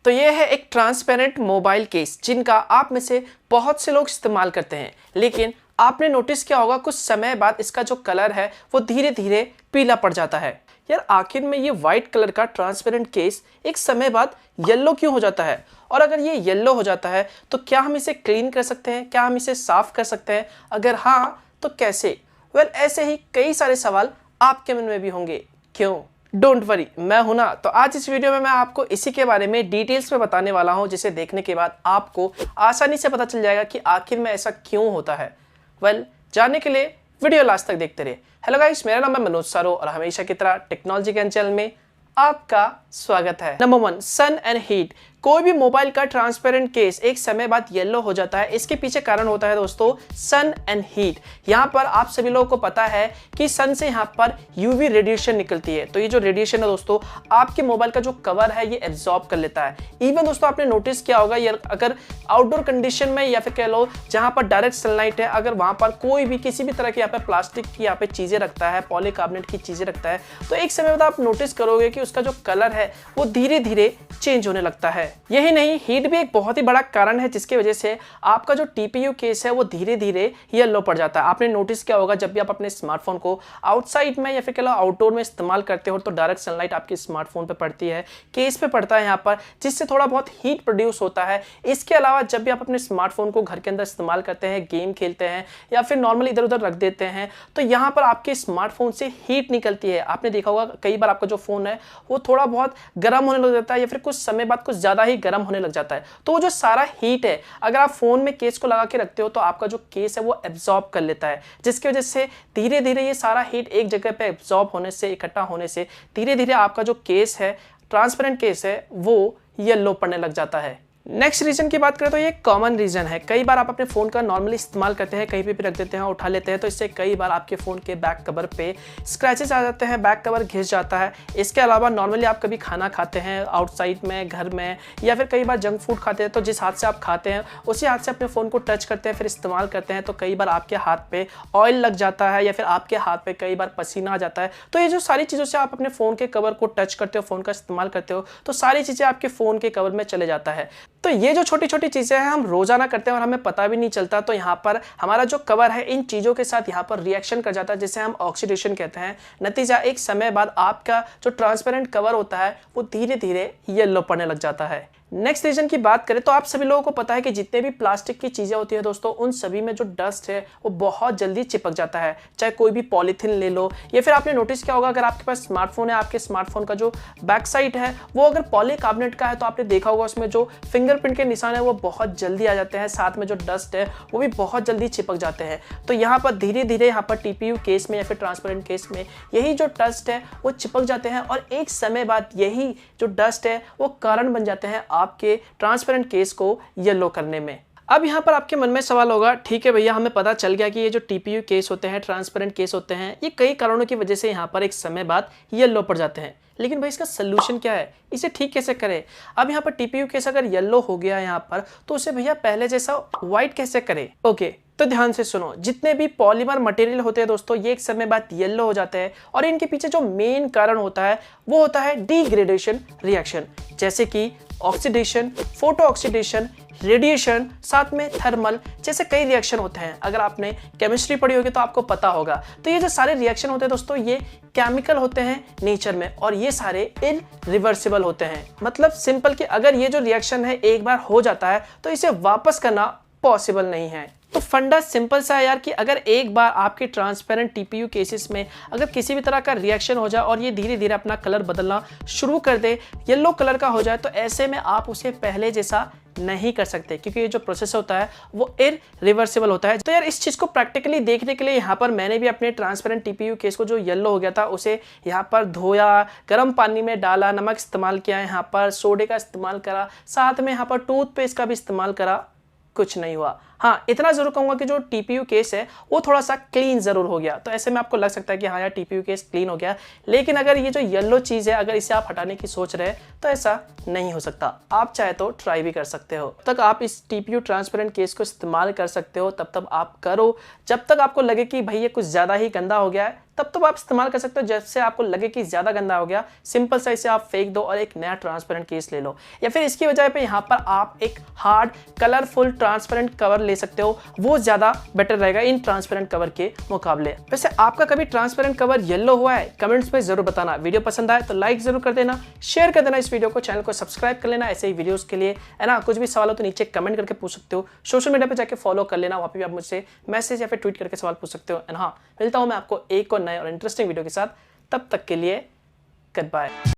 तो ये है एक ट्रांसपेरेंट मोबाइल केस जिनका आप में से बहुत से लोग इस्तेमाल करते हैं, लेकिन आपने नोटिस किया होगा कुछ समय बाद इसका जो कलर है वो धीरे धीरे पीला पड़ जाता है। यार आखिर में ये व्हाइट कलर का ट्रांसपेरेंट केस एक समय बाद येलो क्यों हो जाता है? और अगर ये येलो हो जाता है तो क्या हम इसे क्लीन कर सकते हैं? क्या हम इसे साफ कर सकते हैं? अगर हाँ तो कैसे? ऐसे ही कई सारे सवाल आपके मन में भी होंगे। क्यों? डोंट वरी, मैं हूं ना। तो आज इस वीडियो में मैं आपको इसी के बारे में डिटेल्स में बताने वाला हूं, जिसे देखने के बाद आपको आसानी से पता चल जाएगा कि आखिर में ऐसा क्यों होता है। जानने के लिए वीडियो लास्ट तक देखते रहिए। हेलो गाइस, मेरा नाम है मनोज सारो और हमेशा की तरह टेक्नोलॉजी ज्ञान चैनल में आपका स्वागत है। Number 1, sun and heat. कोई भी मोबाइल का ट्रांसपेरेंट केस एक समय बाद येलो हो जाता है, इसके पीछे कारण होता है दोस्तों सन एंड हीट। यहाँ पर आप सभी लोगों को पता है कि सन से यहाँ पर यूवी रेडिएशन निकलती है। तो ये जो रेडिएशन है दोस्तों आपके मोबाइल का जो कवर है ये एब्जॉर्ब कर लेता है। इवन दोस्तों आपने नोटिस किया होगा ये अगर आउटडोर कंडीशन में या फिर कह लो जहाँ पर डायरेक्ट सनलाइट है, अगर वहाँ पर कोई भी किसी भी तरह की यहाँ पे प्लास्टिक की यहाँ पे चीजें रखता है, पॉलीकार्बोनेट की चीजें रखता है, तो एक समय बाद आप नोटिस करोगे कि उसका जो कलर है वो धीरे धीरे चेंज होने लगता है। यही नहीं, हीट भी एक बहुत ही बड़ा कारण है जिसकी वजह से आपका जो टीपीयू केस है वो धीरे धीरे येलो पड़ जाता है। आपने नोटिस किया होगा जब भी आप अपने स्मार्टफोन को आउटसाइड में या फिर कह लो आउटडोर में इस्तेमाल करते हो तो डायरेक्ट सनलाइट आपके स्मार्टफोन पे पड़ती है, केस पे पड़ता है यहाँ पर, जिससे थोड़ा बहुत हीट प्रोड्यूस होता है। इसके अलावा जब भी आप अपने स्मार्टफोन को घर के अंदर इस्तेमाल करते हैं, गेम खेलते हैं या फिर नॉर्मली इधर उधर रख देते हैं, तो यहाँ पर आपके स्मार्टफोन से हीट निकलती है। आपने देखा होगा कई बार आपका जो फोन है वो थोड़ा बहुत गर्म होने लग जाता है या फिर कुछ समय बाद कुछ ज्यादा ही गर्म होने लग जाता है। तो वो जो सारा हीट है अगर आप फोन में केस को लगा के रखते हो तो आपका जो केस है वो एब्जॉर्ब कर लेता है, जिसकी वजह से धीरे धीरे ये सारा हीट एक जगह पे एब्जॉर्ब होने से, इकट्ठा होने से धीरे धीरे आपका जो केस है, ट्रांसपेरेंट केस है, वो येलो पड़ने लग जाता है। नेक्स्ट रीजन की बात करें तो ये कॉमन रीजन है। कई बार आप अपने फोन का नॉर्मली इस्तेमाल करते हैं, कहीं पे भी रख देते हैं, उठा लेते हैं, तो इससे कई बार आपके फोन के बैक कवर पे स्क्रैचेस आ जाते हैं, बैक कवर घिस जाता है। इसके अलावा नॉर्मली आप कभी खाना खाते हैं आउटसाइड में, घर में, या फिर कई बार जंक फूड खाते हैं, तो जिस हाथ से आप खाते हैं उसी हाथ से अपने फोन को टच करते हैं, फिर इस्तेमाल करते हैं, तो कई बार आपके हाथ पे ऑयल लग जाता है या फिर आपके हाथ पे कई बार पसीना आ जाता है। तो ये जो सारी चीज़ों से आप अपने फोन के कवर को टच करते हो, फोन का इस्तेमाल करते हो, तो सारी चीज़ें आपके फोन के कवर में चले जाता है। तो ये जो छोटी छोटी चीजें हैं हम रोजाना करते हैं और हमें पता भी नहीं चलता, तो यहाँ पर हमारा जो कवर है इन चीजों के साथ यहाँ पर रिएक्शन कर जाता है, जिसे हम ऑक्सीडेशन कहते हैं। नतीजा एक समय बाद आपका जो ट्रांसपेरेंट कवर होता है वो धीरे धीरे येलो पड़ने लग जाता है। नेक्स्ट रीजन की बात करें तो आप सभी लोगों को पता है कि जितने भी प्लास्टिक की चीजें होती है दोस्तों उन सभी में जो डस्ट है वो बहुत जल्दी चिपक जाता है। चाहे कोई भी पॉलीथीन ले लो या फिर आपने नोटिस किया होगा अगर आपके पास स्मार्टफोन है, आपके स्मार्टफोन का जो बैक साइड है वो अगर पॉलीकार्बोनेट का है तो आपने देखा होगा उसमें जो फिंगरप्रिंट के निशान है वो बहुत जल्दी आ जाते हैं, साथ में जो डस्ट है वो भी बहुत जल्दी चिपक जाते हैं। तो यहाँ पर धीरे धीरे यहाँ पर टीपीयू केस में या फिर ट्रांसपेरेंट केस में यही जो डस्ट है वो चिपक जाते हैं और एक समय बाद यही जो डस्ट है वो कारण बन जाते हैं आपके ट्रांसपेरेंट केस को येलो करने में। अब यहाँ पर आपके मन में सवाल होगा, ठीक है भैया हमें पता चल गया कि ये जो टीपीयू केस होते हैं, ट्रांसपेरेंट केस होते हैं, ये कई कारणों की वजह से यहाँ पर एक समय बाद येलो पड़ जाते हैं, लेकिन भाई इसका सोल्यूशन क्या है, इसे ठीक कैसे करें? अब यहाँ पर टीपीयू केस अगर येलो हो गया यहाँ पर तो उसे भैया पहले जैसा व्हाइट कैसे करें? ओके, तो ध्यान से सुनो, जितने भी पॉलीमर मटेरियल होते हैं दोस्तों ये एक समय बाद येलो हो जाते हैं और इनके पीछे जो मेन कारण होता है वो होता है डिग्रेडेशन रिएक्शन, जैसे कि ऑक्सीडेशन, फोटो ऑक्सीडेशन, रेडिएशन, साथ में थर्मल जैसे कई रिएक्शन होते हैं। अगर आपने केमिस्ट्री पढ़ी होगी तो आपको पता होगा। तो ये जो सारे रिएक्शन होते हैं दोस्तों ये केमिकल होते हैं नेचर में और ये सारे इरिवर्सिबल होते हैं। मतलब सिंपल कि अगर ये जो रिएक्शन है एक बार हो जाता है तो इसे वापस करना पॉसिबल नहीं है। तो फंडा सिंपल सा है यार कि अगर एक बार आपके ट्रांसपेरेंट टीपीयू केसेस में अगर किसी भी तरह का रिएक्शन हो जाए और ये धीरे धीरे अपना कलर बदलना शुरू कर दे, येलो कलर का हो जाए, तो ऐसे में आप उसे पहले जैसा नहीं कर सकते क्योंकि ये जो प्रोसेस होता है वो इरिवर्सिबल होता है। तो यार इस चीज को प्रैक्टिकली देखने के लिए यहाँ पर मैंने भी अपने ट्रांसपेरेंट टीपीयू केस को जो येलो हो गया था उसे यहाँ पर धोया, गर्म पानी में डाला, नमक इस्तेमाल किया, यहाँ पर सोडे का इस्तेमाल करा, साथ में यहाँ पर टूथपेस्ट का भी इस्तेमाल करा, कुछ नहीं हुआ। हाँ, इतना जरूर कहूंगा कि जो टीपीयू केस है वो थोड़ा सा क्लीन जरूर हो गया। तो ऐसे में आपको लग सकता है कि हाँ यार टीपीयू केस क्लीन हो गया, लेकिन अगर ये जो येलो चीज है अगर इसे आप हटाने की सोच रहे हैं तो ऐसा नहीं हो सकता। आप चाहे तो ट्राई भी कर सकते हो। तब तक आप इस टीपीयू ट्रांसपेरेंट केस को इस्तेमाल कर सकते हो, तब तक आप करो। जब तक आपको लगे कि भाई ये कुछ ज्यादा ही गंदा हो गया है तब तो आप इस्तेमाल कर सकते हो। जब से आपको लगे कि ज़्यादा गंदा हो गया, सिंपल सा इसे आप फेंक दो और एक नया ट्रांसपेरेंट केस ले लो। या फिर इसकी वजह पे यहाँ पर आप एक हार्ड कलरफुल ट्रांसपेरेंट कवर ले सकते हो, वो ज़्यादा बेटर रहेगा इन ट्रांसपेरेंट कवर के मुकाबले। वैसे आपका कभी ट्रांसपेरेंट कवर येलो हुआ है? कमेंट्स में जरूर बताना। वीडियो पसंद आए तो लाइक जरूर कर देना, शेयर कर देना इस वीडियो को, चैनल को सब्सक्राइब कर लेना ऐसे ही वीडियोस के लिए, है ना। कुछ भी सवाल हो तो नीचे कमेंट करके पूछ सकते हो। सोशल मीडिया पे जाके फॉलो कर लेना, वहाँ पे भी आप मुझसे मैसेज या फिर ट्वीट करके सवाल पूछ सकते हो। एंड हाँ, मिलता हूँ मैं आपको एक और नए और इंटरेस्टिंग वीडियो के साथ। तब तक के लिए गुड बाय।